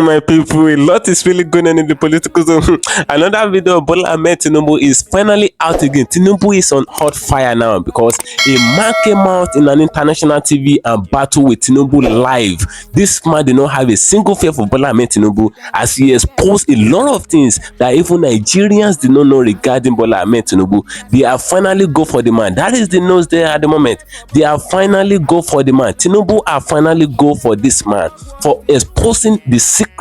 my people, a lot is really going on in the political zone. Another video of Bola Ahmed Tinubu is finally out again. Tinubu is on hot fire now because a man came out in an international TV and battled with Tinubu live. This man did not have a single fear for Bola Ahmed Tinubu as he exposed a lot of things that even Nigerians did not know regarding Bola Ahmed Tinubu. They have finally go for the man. That is the news there at the moment. They have finally go for the man. Tinubu have finally go for this man for exposing the secrets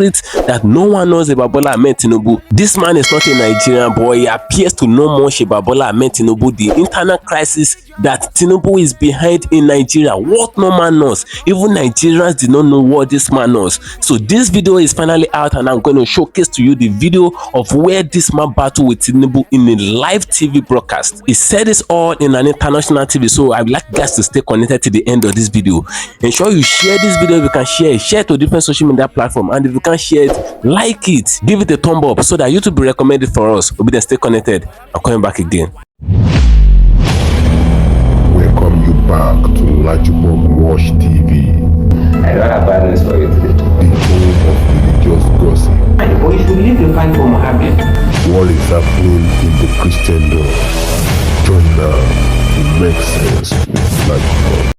that no one knows about Bola Ahmed Tinubu. This man is not a Nigerian boy. He appears to know much about Bola Ahmed Tinubu, the internal crisis that Tinubu is behind in Nigeria. What no man knows. Even Nigerians did not know what this man knows. So this video is finally out and I'm going to showcase to you the video of where this man battled with Tinubu in a live TV broadcast. He said this all in an international TV, so I would like guys to stay connected to the end of this video. Ensure you share this video if you can share it to different social media platforms, and if you can share it, like it, give it a thumb up so that YouTube will recommend it for us. We'll be there, stay connected. I'm coming back again. Welcome you back to LAJUPOG TV. I don't have bad news for you today. The home of religious gossip. But you should leave the fight for Mohammed. What is happening in the Christendom? Join now to make sense with LAJUPOG.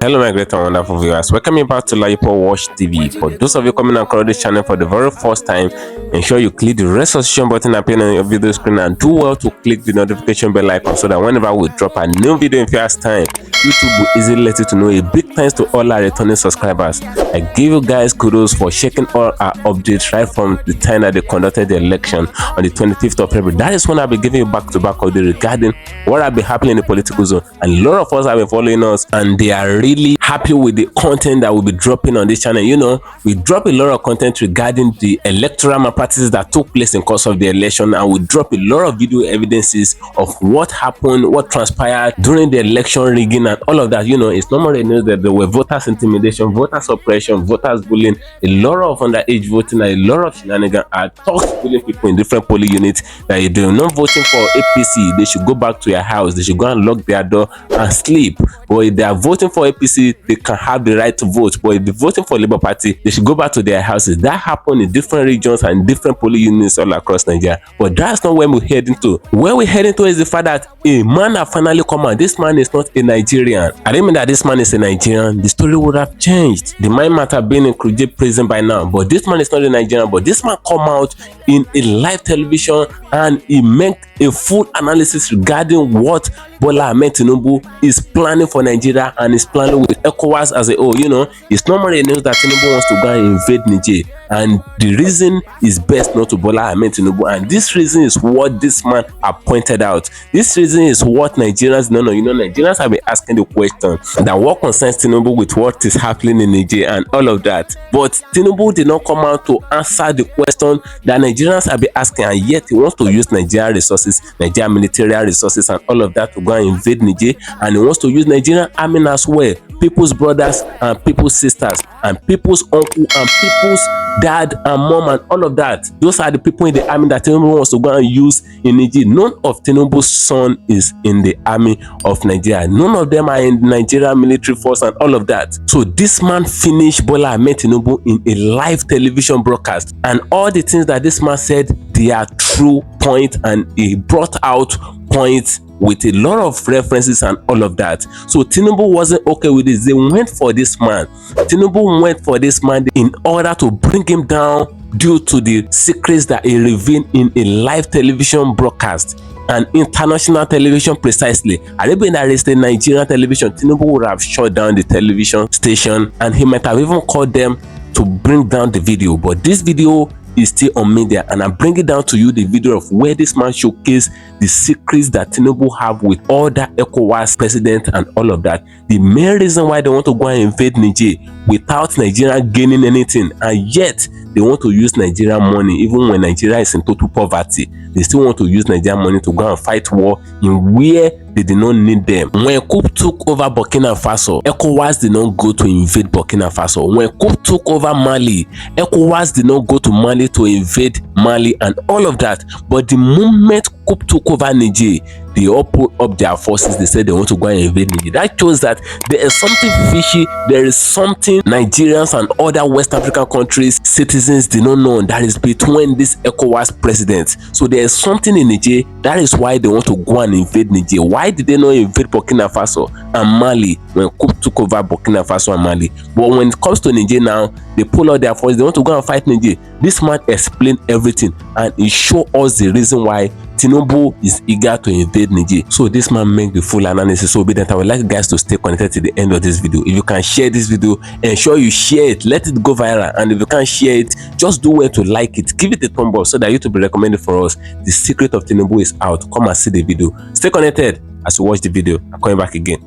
Hello my great and wonderful viewers, welcome back to LAJUPOG TV. For those of you coming across this channel for the very first time, ensure you click the red subscription button appearing on your video screen and do well to click the notification bell icon so that whenever we drop a new video in fast time, YouTube will easily let you to know. A big thanks to all our returning subscribers. I give you guys kudos for checking all our updates right from the time that they conducted the election on the 25th of February. That is when I'll be giving you back-to-back updates regarding what will be happening in the political zone. And a lot of us have been following us and they are really happy with the content that we'll be dropping on this channel. You know, we drop a lot of content regarding the electoral malpractices that took place in course of the election, and we drop a lot of video evidences of what happened, what transpired during the election rigging and all of that. You know, it's normally news that there were voters intimidation, voters suppression, voters bullying, a lot of underage voting, and a lot of shenanigans are talked bullying people in different polling units that if they're not voting for APC, they should go back to their house, they should go and lock their door and sleep. But if they are voting for APC, they can have the right to vote. But if they're voting for Labour Party, they should go back to their houses. That happened in different regions and different polling units all across Nigeria. But that's not where we're heading to. Where we're heading to is the fact that a man has finally come out. This man is not a Nigerian. I didn't mean that this man is a Nigerian. The story would have changed. The man might have been in Kuje prison by now. But this man is not a Nigerian. But this man come out in a live television and he made a full analysis regarding what Bola Ahmed Tinubu is planning for Nigeria and is planning with ECOWAS as a whole. You know, it's normally news that Tinubu wants to go and invade Niger, and the reason is best not to Bola Ahmed Tinubu, and this reason is what this man has pointed out. This reason is what Nigerians know. You know, Nigerians have been asking the question that what concerns Tinubu with what is happening in Niger and all of that, but Tinubu did not come out to answer the question that Nigerians have been asking, and yet he wants to use Nigerian resources, Nigerian military resources and all of that to go and invade Niger, and he wants to use Nigerian army as well, people's brothers and people's sisters and people's uncle and people's dad and mom and all of that. Those are the people in the army that Tinubu wants to go and use in Nigeria. None of Tinubu's son is in the army of Nigeria. None of them are in the Nigerian military force and all of that. So this man finished Bola Ahmed Tinubu in a live television broadcast, and all the things that this man said, they are true point, and he brought out points with a lot of references and all of that. So Tinubu wasn't okay with this. They went for this man. Tinubu went for this man in order to bring him down due to the secrets that he revealed in a live television broadcast, and international television precisely. Had it been arrested Nigerian television, Tinubu would have shut down the television station and he might have even called them to bring down the video. But this video is still on media, and I'm bringing down to you the video of where this man showcased the secrets that Tinubu have with all that ECOWAS president and all of that. The main reason why they want to go and invade Niger without Nigeria gaining anything, and yet they want to use Nigerian money even when Nigeria is in total poverty. They still want to use Nigerian money to go and fight war in where they did not need them. When COUP took over Burkina Faso, ECOWAS did not go to invade Burkina Faso. When COUP took over Mali, ECOWAS did not go to Mali to invade Mali and all of that. But the moment COUP took over Niger, they all put up their forces. They said they want to go and invade Niger. That shows that there is something fishy. There is something Nigerians and other West African countries citizens did not know that is between this ECOWAS president. So there is something in Niger. That is why they want to go and invade Niger. Why did they not invade Burkina Faso and Mali when COUP took over Burkina Faso and Mali? But when it comes to Niger now, they pull out their forces. They want to go and fight Niger. This man explained everything and he showed us the reason why Tinubu is eager to invade Niger. So this man make the full analysis. So Obidient, I would like you guys to stay connected to the end of this video. If you can share this video, ensure you share it, let it go viral. And if you can't share it, just do well to like it, give it a thumb up so that YouTube will recommend it for us. The secret of Tinubu is out. Come and see the video. Stay connected as you watch the video. I'm coming back again.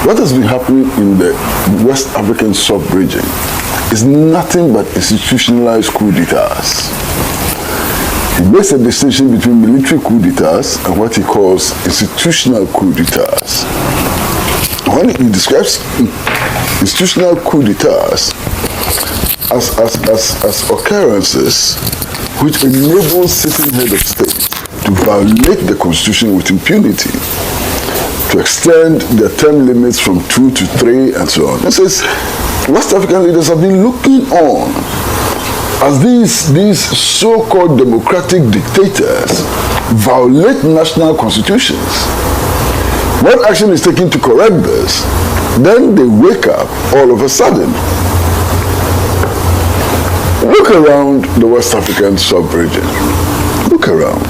What has been happening in the West African sub-region is nothing but institutionalized coup d'etats. He makes a distinction between military coup d'etats and what he calls institutional coup d'etats. When he describes institutional coup d'etats as occurrences which enable sitting head of state to violate the constitution with impunity, to extend their term limits from 2 to 3 and so on. It says West African leaders have been looking on as these so-called democratic dictators violate national constitutions. When action is taken to correct this, then they wake up all of a sudden. Look around the West African sub-region. Look around.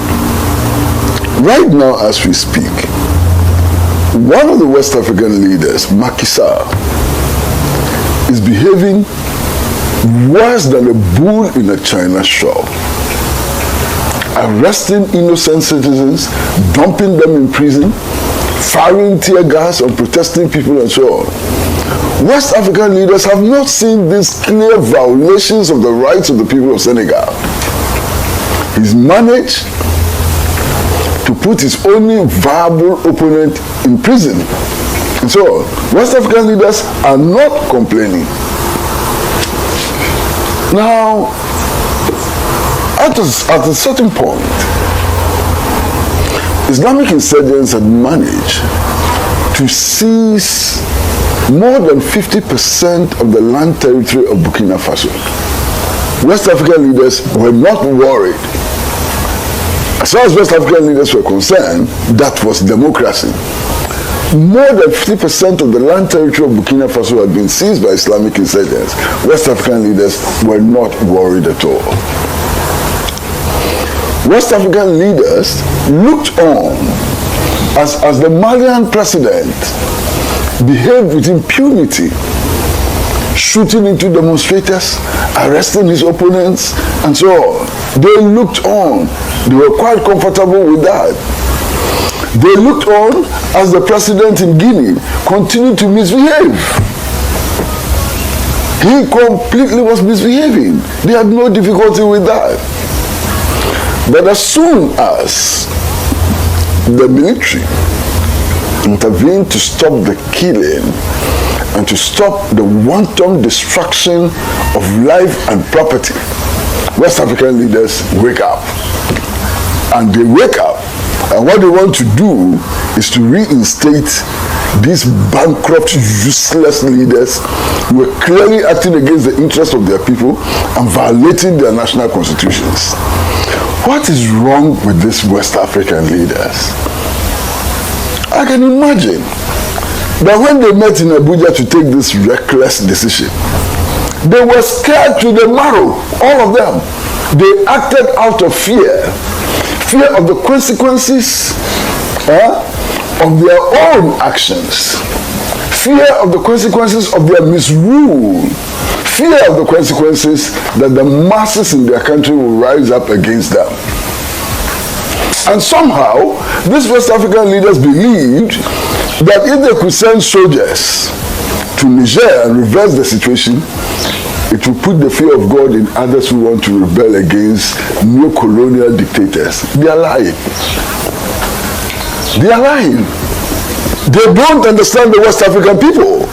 Right now as we speak, one of the West African leaders, Macky Sall, is behaving worse than a bull in a china shop, arresting innocent citizens, dumping them in prison, firing tear gas on protesting people and so on. West African leaders have not seen these clear violations of the rights of the people of Senegal. He's managed to put his only viable opponent in prison and so on. West African leaders are not complaining. Now, at a certain point, Islamic insurgents had managed to seize more than 50% of the land territory of Burkina Faso. West African leaders were not worried. As far as West African leaders were concerned, that was democracy. More than 50% of the land territory of Burkina Faso had been seized by Islamic insurgents. West African leaders were not worried at all. West African leaders looked on as the Malian president behaved with impunity, shooting into demonstrators, arresting his opponents, and so on. They looked on. They were quite comfortable with that. They looked on as the president in Guinea continued to misbehave. He completely was misbehaving. They had no difficulty with that. But as soon as the military intervened to stop the killing and to stop the wanton destruction of life and property, West African leaders wake up. And they wake up, and what they want to do is to reinstate these bankrupt, useless leaders who were clearly acting against the interests of their people and violating their national constitutions. What is wrong with these West African leaders? I can imagine that when they met in Abuja to take this reckless decision, they were scared to the marrow, all of them. They acted out of fear of the consequences of their own actions, fear of the consequences of their misrule, fear of the consequences that the masses in their country will rise up against them. And somehow, these West African leaders believed that if they could send soldiers to Niger and reverse the situation, it will put the fear of God in others who want to rebel against new colonial dictators. They are lying. They are lying. They don't understand the West African people.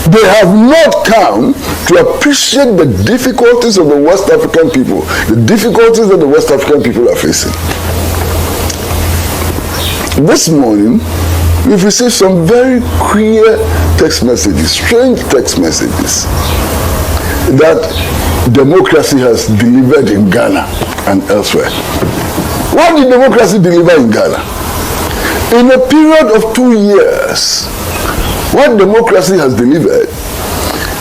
They have not come to appreciate the difficulties of the West African people, the difficulties that the West African people are facing. This morning, we've received some very queer text messages, strange text messages, that democracy has delivered in Ghana and elsewhere. What did democracy deliver in Ghana? In a period of 2 years, what democracy has delivered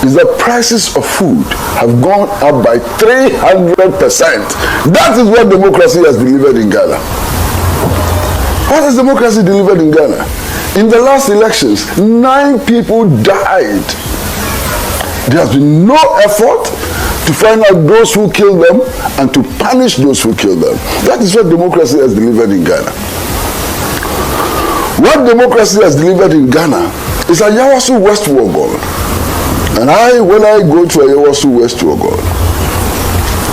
is that prices of food have gone up by 300%. That is what democracy has delivered in Ghana. What has democracy delivered in Ghana? In the last elections, 9 people died. There has been no effort to find out those who killed them and to punish those who killed them. That is what democracy has delivered in Ghana. What democracy has delivered in Ghana is a Yawasu West Wogon. And when I go to a Yawasu West Wogon,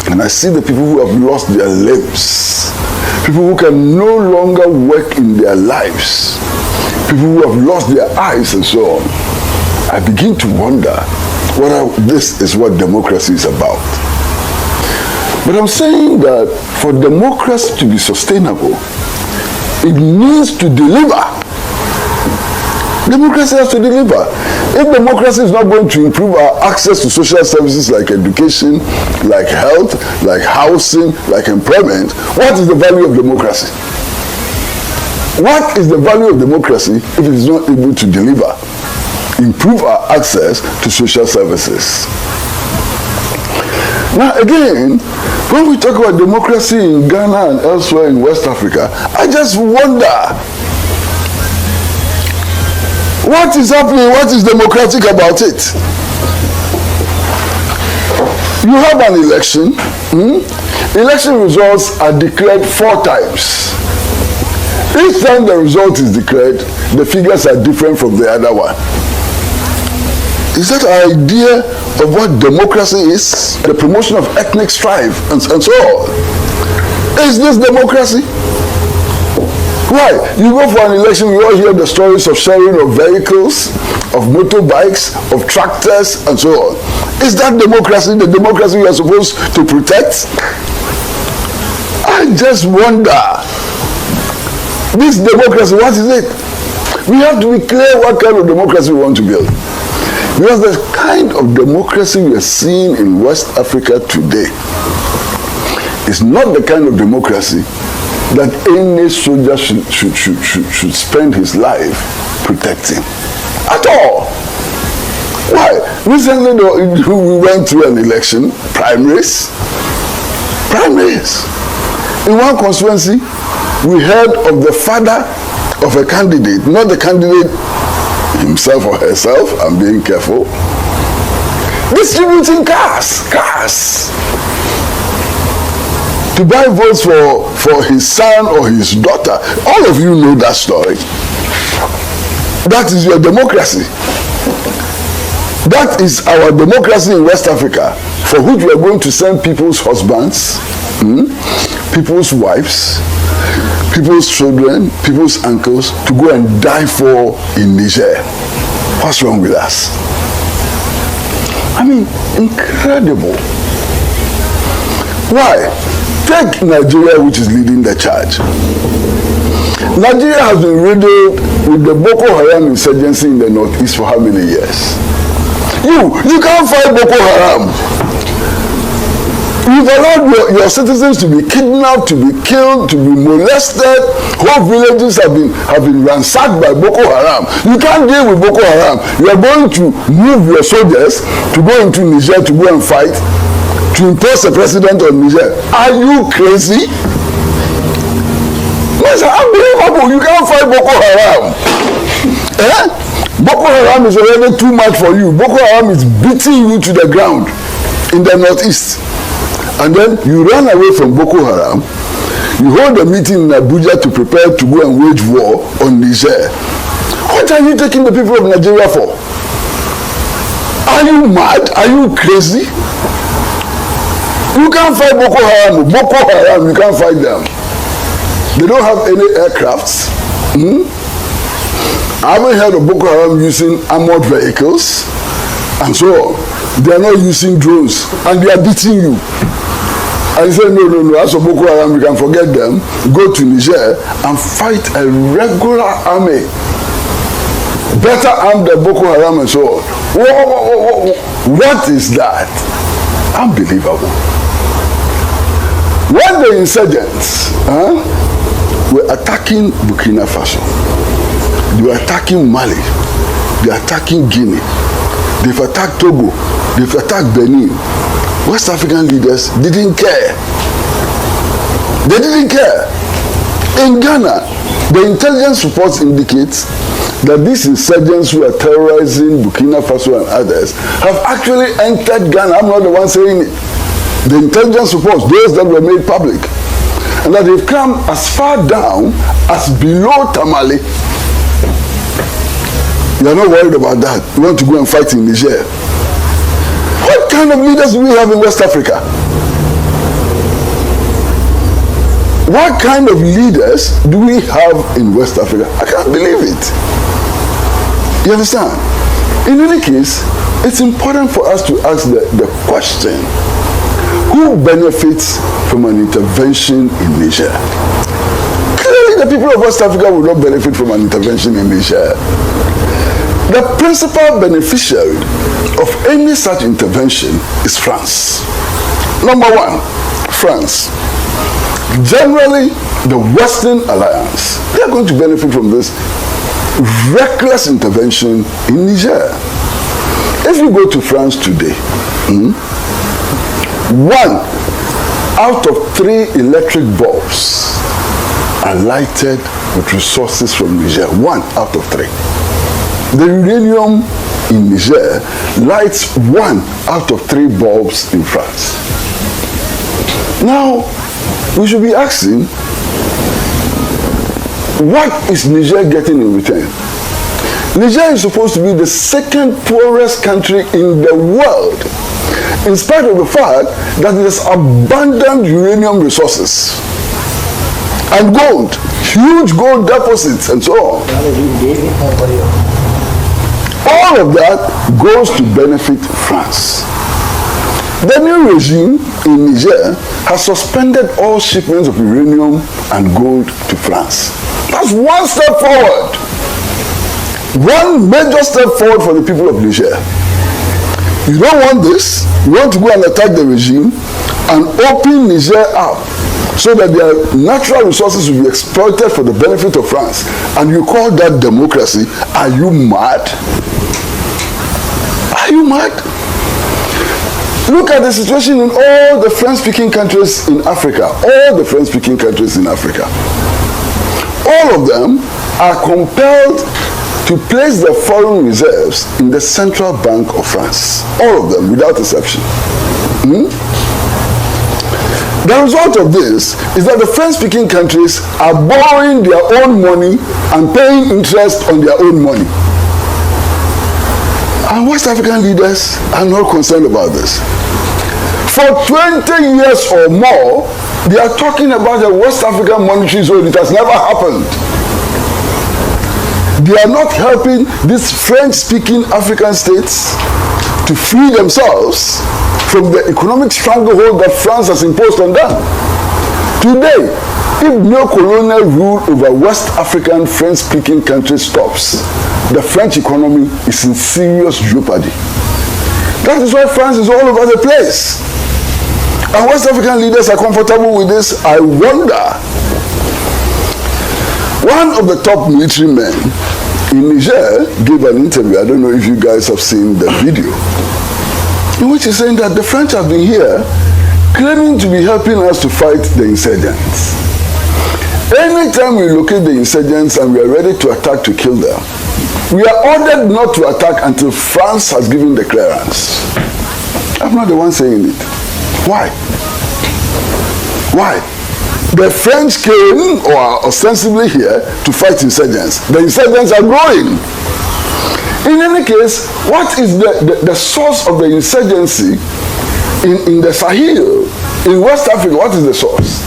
and I see the people who have lost their limbs, people who can no longer work in their lives, people who have lost their eyes and so on, I begin to wonder whether this is what democracy is about. But I'm saying that for democracy to be sustainable, it needs to deliver. Democracy has to deliver. If democracy is not going to improve our access to social services like education, like health, like housing, like employment, what is the value of democracy? What is the value of democracy if it is not able to deliver, improve our access to social services? Now again, when we talk about democracy in Ghana and elsewhere in West Africa, I just wonder, what is happening? What is democratic about it? You have an election. Election results are declared 4 times. Each time the result is declared, the figures are different from the other one. Is that our idea of what democracy is? The promotion of ethnic strife and so on. Is this democracy? Why? You go for an election, we all hear the stories of sharing of vehicles, of motorbikes, of tractors, and so on. Is that democracy, the democracy we are supposed to protect? I just wonder, this democracy, what is it? We have to be clear what kind of democracy we want to build. Because the kind of democracy we are seeing in West Africa today is not the kind of democracy that any soldier should spend his life protecting at all. Why? Recently we went through an election, primaries. In one constituency, we heard of the father of a candidate, not the candidate himself or herself, I'm being careful, distributing cars to buy votes for his son or his daughter. All of you know that story. That is your democracy. That is our democracy in West Africa, for which we are going to send people's husbands, people's wives, people's children, people's uncles to go and die for in Niger. What's wrong with us? I mean, incredible. Why? Take Nigeria, which is leading the charge. Nigeria has been riddled with the Boko Haram insurgency in the northeast for how many years? You can't fight Boko Haram. You've allowed your citizens to be kidnapped, to be killed, to be molested. Whole villages have been ransacked by Boko Haram. You can't deal with Boko Haram. You are going to move your soldiers to go into Niger to go and fight, to impose a president on Niger. Are you crazy? It's unbelievable. You can't fight Boko Haram. Boko Haram is already too much for you. Boko Haram is beating you to the ground in the northeast. And then you run away from Boko Haram. You hold a meeting in Abuja to prepare to go and wage war on Niger. What are you taking the people of Nigeria for? Are you mad? Are you crazy? You can't fight Boko Haram. Boko Haram, you can't fight them. They don't have any aircrafts. I haven't heard of Boko Haram using armored vehicles and so on. They are not using drones and they are beating you. And he said, no, as for Boko Haram, we can forget them, go to Niger and fight a regular army. Better armed than Boko Haram and so on. Whoa. What is that? Unbelievable. When the insurgents were attacking Burkina Faso, they were attacking Mali, they were attacking Guinea, they've attacked Togo, they've attacked Benin. West African leaders didn't care. They didn't care. In Ghana, the intelligence reports indicate that these insurgents who are terrorizing Burkina Faso and others have actually entered Ghana. I'm not the one saying it. The intelligence reports, those that were made public, and that they've come as far down as below Tamale. You are not worried about that. You want to go and fight in Niger. What kind of leaders do we have in West Africa? What kind of leaders do we have in West Africa? I can't believe it. You understand? In any case, it's important for us to ask the question, who benefits from an intervention in Niger? Clearly, the people of West Africa will not benefit from an intervention in Niger. The principal beneficiary of any such intervention is France. Number one, France. Generally, the Western Alliance, they are going to benefit from this reckless intervention in Niger. If you go to France today, 1 out of 3 electric bulbs are lighted with resources from Niger. 1 out of 3. The uranium in Niger lights 1 out of 3 bulbs in France. Now, we should be asking, what is Niger getting in return? Niger is supposed to be the second poorest country in the world, in spite of the fact that it has abundant uranium resources and gold, huge gold deposits and so on. All of that goes to benefit France. The new regime in Niger has suspended all shipments of uranium and gold to France. That's one step forward. One major step forward for the people of Niger. You don't want this. You want to go and attack the regime and open Niger up so that their natural resources will be exploited for the benefit of France. And you call that democracy? Are you mad? Are you mad? Look at the situation in all the French-speaking countries in Africa. All the French-speaking countries in Africa. All of them are compelled to place their foreign reserves in the Central Bank of France. All of them, without exception. The result of this is that the French-speaking countries are borrowing their own money and paying interest on their own money. And West African leaders are not concerned about this. For 20 years or more, they are talking about the West African monetary zone. It has never happened. They are not helping these French-speaking African states to free themselves from the economic stranglehold that France has imposed on them. Today, if no colonial rule over West African French-speaking countries stops, the French economy is in serious jeopardy. That is why France is all over the place. And West African leaders are comfortable with this. I wonder. One of the top military men in Niger gave an interview. I don't know if you guys have seen the video, in which he's saying that the French have been here claiming to be helping us to fight the insurgents. Anytime we locate the insurgents and we are ready to attack to kill them, we are ordered not to attack until France has given the clearance. I'm not the one saying it. Why? Why? The French came, or are ostensibly here, to fight insurgents. The insurgents are growing. In any case, what is the source of the insurgency in the Sahel, in West Africa? What is the source?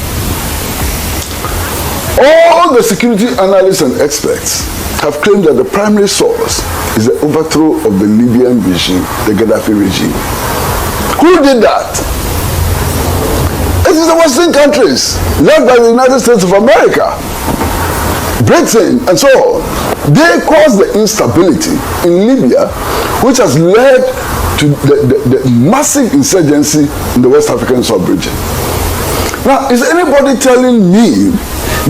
All the security analysts and experts have claimed that the primary source is the overthrow of the Libyan regime, the Gaddafi regime. Who did that? It is the Western countries, led by the United States of America, Britain, and so on. They caused the instability in Libya, which has led to the massive insurgency in the West African sub-region. Now, is anybody telling me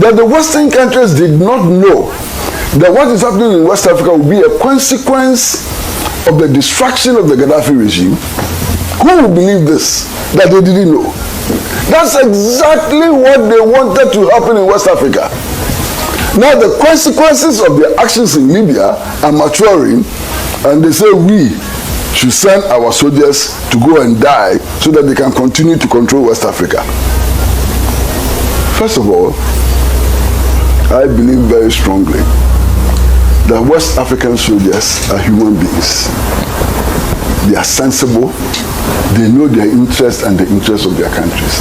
that the Western countries did not know that what is happening in West Africa will be a consequence of the destruction of the Gaddafi regime? Who will believe this, that they didn't know? That's exactly what they wanted to happen in West Africa. Now the consequences of their actions in Libya are maturing, and they say we should send our soldiers to go and die so that they can continue to control West Africa. First of all, I believe very strongly that West African soldiers are human beings. They are sensible, they know their interests and the interests of their countries.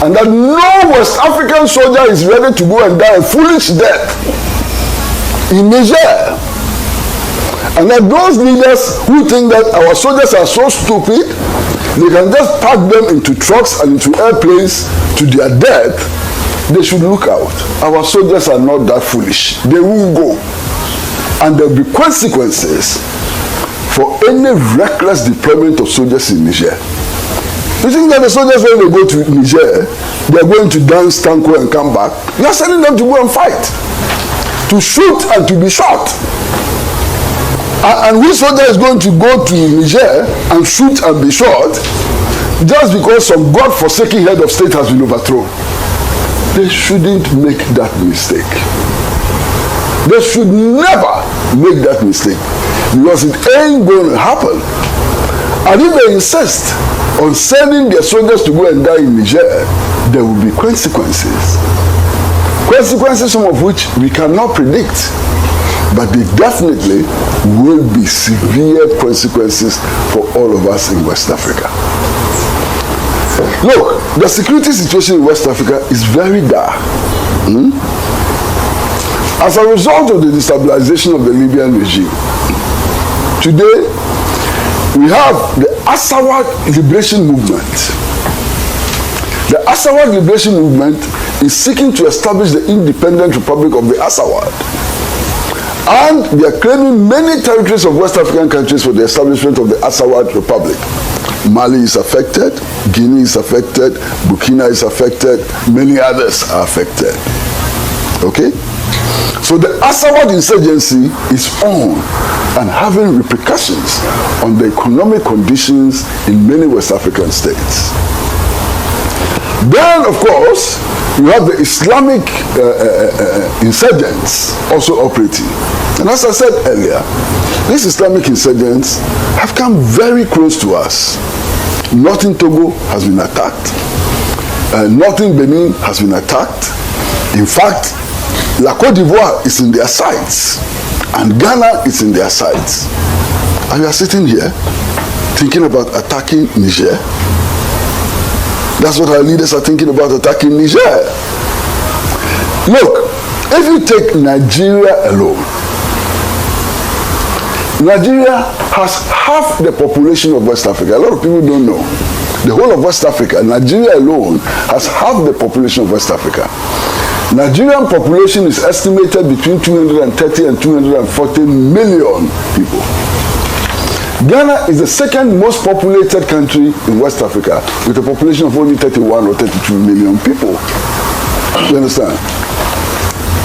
And that no West African soldier is ready to go and die a foolish death in Niger. And that those leaders who think that our soldiers are so stupid, they can just pack them into trucks and into airplanes to their death, they should look out. Our soldiers are not that foolish. They will go. And there will be consequences for any reckless deployment of soldiers in Niger. You think that the soldiers, when they go to Niger, they are going to dance tango and come back? You are sending them to go and fight, to shoot and to be shot. And which soldier is going to go to Niger and shoot and be shot just because some God-forsaken head of state has been overthrown? They shouldn't make that mistake. They should never make that mistake, because it ain't going to happen. And if they insist on sending their soldiers to go and die in Niger, there will be consequences. Consequences, some of which we cannot predict, but they definitely will be severe consequences for all of us in West Africa. Look, the security situation in West Africa is very dire. As a result of the destabilization of the Libyan regime, today we have the Azawad Liberation Movement. The Azawad Liberation Movement is seeking to establish the independent Republic of the Azawad. And they are claiming many territories of West African countries for the establishment of the Azawad Republic. Mali is affected, Guinea is affected, Burkina is affected, many others are affected. Okay? So the Azawad insurgency is on and having repercussions on the economic conditions in many West African states. Then, of course, you have the Islamic insurgents also operating. And as I said earlier, these Islamic insurgents have come very close to us. Northern Togo has been attacked. Northern Benin has been attacked. In fact, La Côte d'Ivoire is in their sights, and Ghana is in their sights. And we are sitting here thinking about attacking Niger. That's what our leaders are thinking about, attacking Niger. Look, if you take Nigeria alone, Nigeria has half the population of West Africa. A lot of people don't know. The whole of West Africa, Nigeria alone, has half the population of West Africa. Nigerian population is estimated between 230 and 240 million people. Ghana is the second most populated country in West Africa with a population of only 31 or 32 million people. You understand?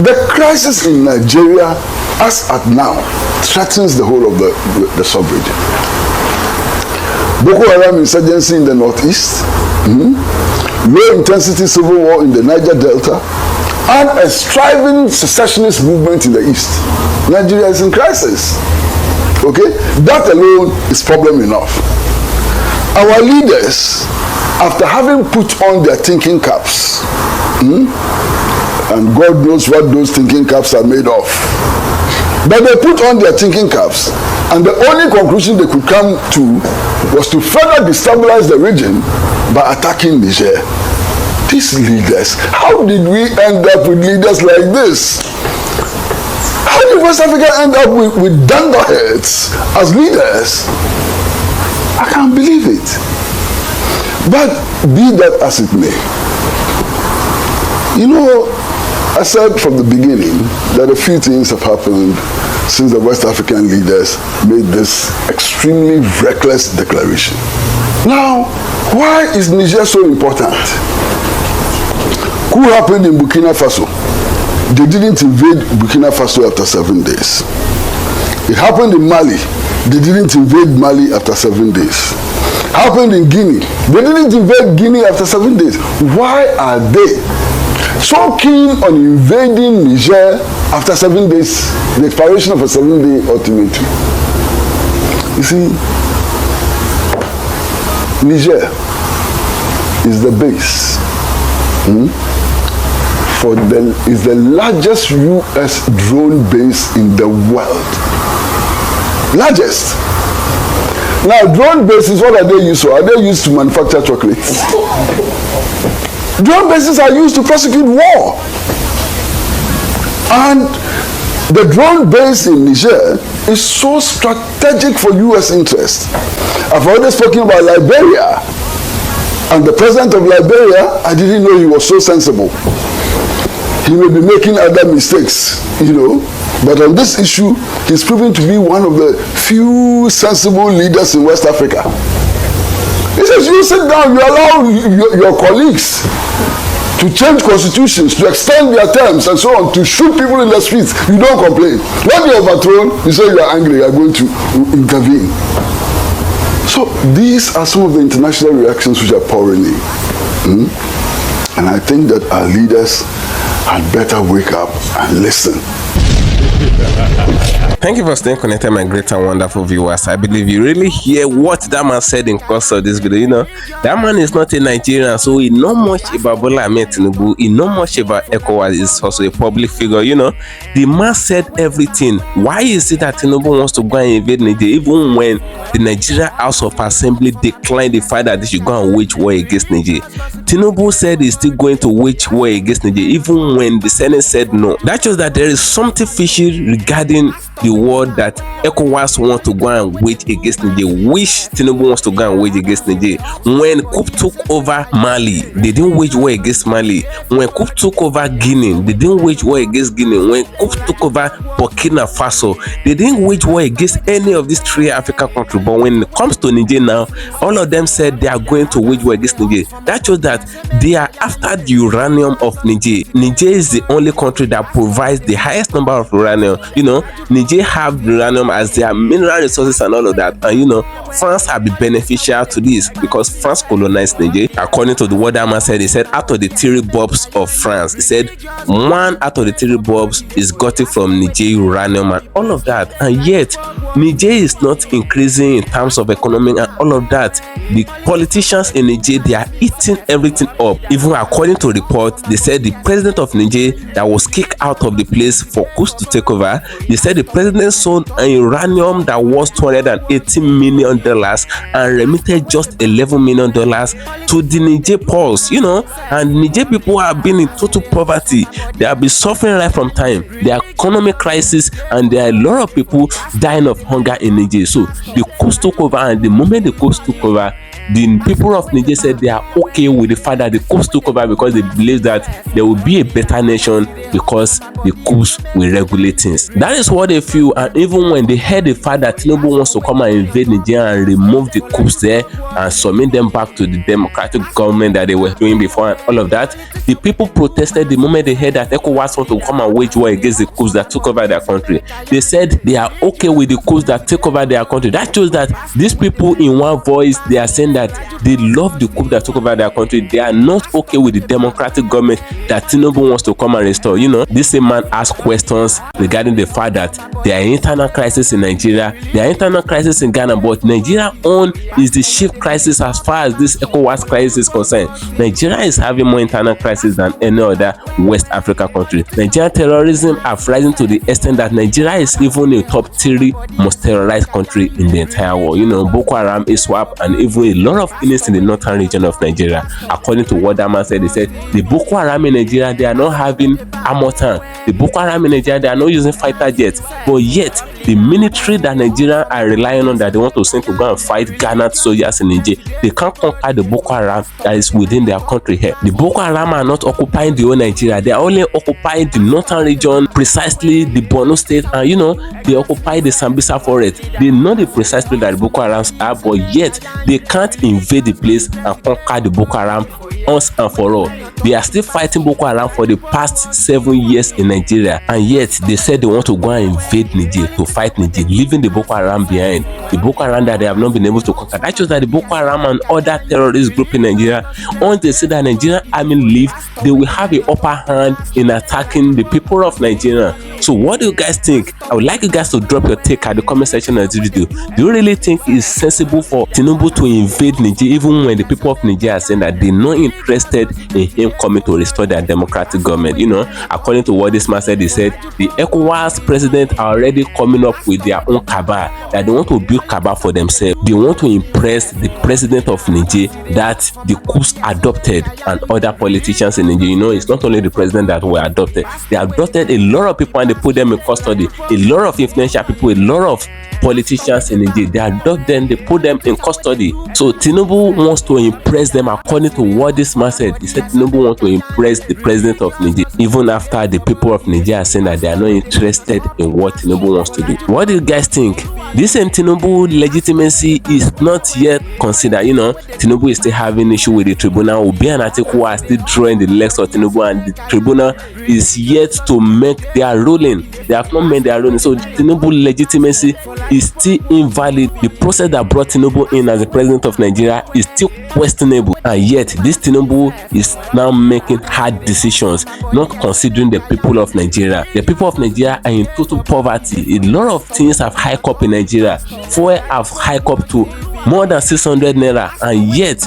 The crisis in Nigeria, as at now, threatens the whole of the sub-region. Boko Haram insurgency in the northeast, low-intensity civil war in the Niger Delta, and a striving secessionist movement in the east. Nigeria is in crisis. Okay? That alone is problem enough. Our leaders, after having put on their thinking caps, and God knows what those thinking caps are made of, but they put on their thinking caps, and the only conclusion they could come to was to further destabilize the region by attacking Niger. These leaders, how did we end up with leaders like this? How did West Africa end up with dunderheads as leaders? I can't believe it. But be that as it may, You know, I said from the beginning that a few things have happened since the West African leaders made this extremely reckless declaration. Now, why is Niger so important? Coup happened in Burkina Faso. They didn't invade Burkina Faso after 7 days. It happened in Mali. They didn't invade Mali after 7 days. Happened in Guinea. They didn't invade Guinea after 7 days. Why are they so keen on invading Niger after 7 days, the expiration of a 7-day ultimatum? You see, Niger is the base is the largest US drone base in the world. Largest. Now, drone bases, what are they used for? Are they used to manufacture chocolates? Drone bases are used to prosecute war. And the drone base in Niger is so strategic for US interests. I've already spoken about Liberia. And the president of Liberia, I didn't know he was so sensible. He may be making other mistakes, you know, but on this issue, he's proven to be one of the few sensible leaders in West Africa. He says, you sit down, you allow your colleagues to change constitutions, to extend their terms and so on, to shoot people in the streets. You don't complain. When you're overthrown, you say you are angry, you are going to intervene. So these are some of the international reactions which are pouring in. And I think that our leaders had better wake up and listen. Thank you for staying connected, my great and wonderful viewers. I believe you really hear what that man said in course of this video. You know, that man is not a Nigerian, so he know much about Bola Ahmed Tinubu. He know much about ECOWAS. He's also a public figure. You know, the man said everything. Why is it that Tinubu wants to go and invade Niger, even when the Nigeria House of Assembly declined the fact that they should go and wage war against Niger? Tinubu said he's still going to wage war against Niger, even when the Senate said no. That shows that there is something fishy regarding the war that ECOWAS want to go and wage against Niger, which Tinubu wants to go and wage against Niger. When COUP took over Mali, they didn't wage war against Mali. When COUP took over Guinea, they didn't wage war against Guinea. When COUP took over Burkina Faso, they didn't wage war against any of these 3 African countries. But when it comes to Niger now, all of them said they are going to wage war against Niger. That shows that they are after the uranium of Niger. Niger is the only country that provides the highest number of uranium. You know, Niger have uranium as their mineral resources and all of that, and you know, France have been beneficial to this because France colonized Niger. According to the word that man said, he said out of the 3 bombs of France, he said 1 out of the 3 bombs is got it from Niger uranium and all of that, and yet Niger is not increasing in terms of economy and all of that. The politicians in Niger, they are eating everything up. Even according to report, they said the president of Niger that was kicked out of the place for coups to take over, they said the president sold an uranium that was $280 million and remitted just $11 million to the Niger pulse, you know, and Niger people have been in total poverty. They have been suffering right from time. There are economic crisis and there are a lot of people dying of hunger in Niger. So the coups took over, and the moment the coups took over, the people of Niger said they are okay with the fact that the coups took over because they believe that there will be a better nation because the coups will regulate things. That is what they feel, and even when they heard the fact that Tinubu wants to come and invade Niger and remove the coups there and submit them back to the democratic government that they were doing before and all of that, the people protested the moment they heard that ECOWAS want to come and wage war against the coups that took over their country. They said they are okay with the coups that take over their country. That shows that these people in one voice, they are saying that they love the coup that took over their country. They are not okay with the democratic government that Tinubu wants to come and restore. You know, this same man asked questions regarding the fact that there are internal crisis in Nigeria, there are internal crisis in Ghana, but Nigeria own is the chief crisis as far as this ECOWAS crisis is concerned. Nigeria is having more internal crisis than any other West African country. Nigerian terrorism are rising to the extent that Nigeria is even a top 3 most terrorized country in the entire world. You know, Boko Haram, ISWAP, and even a lot of killings in the northern region of Nigeria. According to what that man said, he said the Boko Haram in Nigeria, they are not having armor tank. The Boko Haram in Nigeria, they are not using fighter jets, but yet the military that Nigeria are relying on, that they want to send to go and fight Ghana soldiers in Niger, they can't conquer the Boko Haram that is within their country here. The Boko Haram are not occupying the whole Nigeria. They are only occupying the northern region, precisely the Borno state, and they occupy the Sambisa forest. They know the precise place that the Boko Harams are, but yet they can't invade the place and conquer the Boko Haram once and for all. They are still fighting Boko Haram for the past 7 years in Nigeria, and yet they said they want to go and invade Niger, to fight Niger, leaving the Boko Haram behind. The Boko Haram that they have not been able to conquer. That shows that the Boko Haram and other terrorist groups in Nigeria, once they see that Nigerian army leave, they will have an upper hand in attacking the people of Nigeria. So what do you guys think? I would like you guys to drop your take at the comment section of this video. Do you really think it's sensible for Tinubu to invade Niger, even when the people of Niger are saying that they're not interested in him coming to restore their democratic government? According to what this man said, he said the ECOWAS president are already coming up with their own cabal, that they want to build cabal for themselves. They want to impress the president of Niger that the coups adopted and other politicians in Niger. It's not only the president that were adopted. They adopted a lot of people and they put them in custody. A lot of influential people, a lot of politicians in Niger, they adopt them, they put them in custody. So Tinubu wants to impress them, according to what this man said. He said Tinubu wants to impress the president of Niger, even after the people of Niger are saying that they are not interested in what Tinubu wants to do. What do you guys think? This same Tinubu legitimacy is not yet considered. Tinubu is still having issue with the tribunal. Obi and Atiku are still drawing the legs of Tinubu, and the tribunal is yet to make their ruling. They have not made their ruling. So Tinubu legitimacy is still invalid. The process that brought Tinubu in as the president of Nigeria is still questionable, and yet this Tinubu is now making hard decisions, not considering the people of Nigeria. The people of Nigeria are in total poverty. A lot of things have hiked up in Nigeria. Fuel have hiked up to more than 600 naira, and yet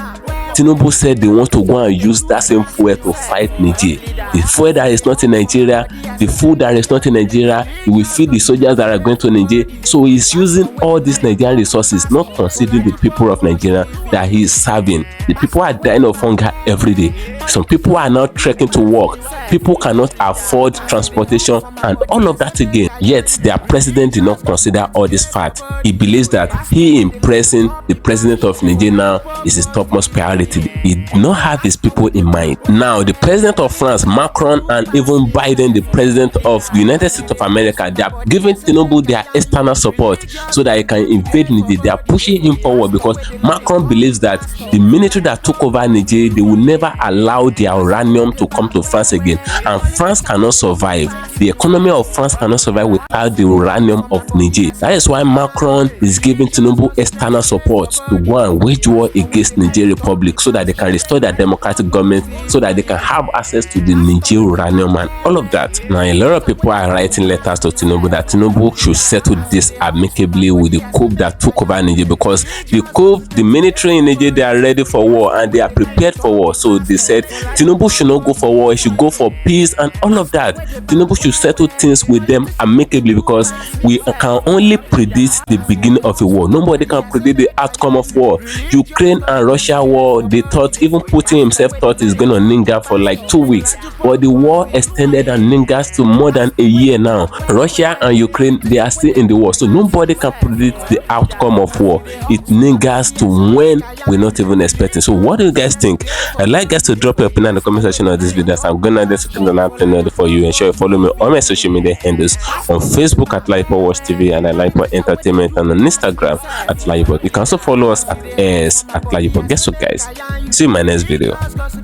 Tinubu said they want to go and use that same fuel to fight Niger. The fuel that is not in Nigeria, the food that is not in Nigeria, he will feed the soldiers that are going to Niger. So he's using all these Nigerian resources, not considering the people of Nigeria that he is serving. The people are dying of hunger every day. Some people are not trekking to work. People cannot afford transportation and all of that again. Yet their president did not consider all this fact. He believes that he impressing the president of Niger now is his topmost priority. He did not have his people in mind. Now the president of France, Macron, and even Biden, the president of the United States of America, they are giving Tinubu their external support so that he can invade Niger. They are pushing him forward because Macron believes that the military that took over Niger, they will never allow their uranium to come to France again, and France cannot survive. The economy of France cannot survive without the uranium of Niger. That is why Macron is giving Tinubu external support to go and wage war against Niger Republic, so that they can restore their democratic government, so that they can have access to the Niger uranium and all of that. Now a lot of people are writing letters to Tinubu that Tinubu should settle this amicably with the coup that took over Niger, because the coup, the military in Niger, they are ready for war and they are prepared for war. So they said Tinubu should not go for war, he should go for peace and all of that. Tinubu should settle things with them amicably, because we can only predict the beginning of a war. Nobody can predict the outcome of war. Ukraine and Russia war, they thought, even Putin himself thought it's going to linger for like 2 weeks, but the war extended and lingers to more than a year now. Russia and Ukraine, they are still in the war, so nobody can predict the outcome of war. It lingers to when we're not even expecting. So what do you guys think? I'd like guys to drop your opinion in the comment section of this video. So I'm gonna just click on that for you, and sure you follow me on my social media handles on Facebook at LAJUPOG TV and at LAJUPOG Entertainment, and on Instagram at LAJUPOG. You can also follow us at LAJUPOG. Guess what, guys? See you in my next video.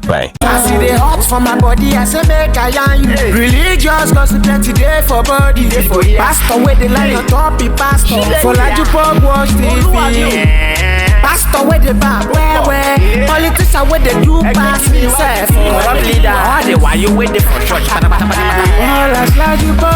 Bye. I see the hot for my body, I say make I yarn you. Religious gossip plenty day for body. Pastor with the line on top, be pastor for LAJUPOG Watch TV. Pastor with the back, where politician with the do pass himself. Corrupt leader, why you with the for church? All as LAJUPOG.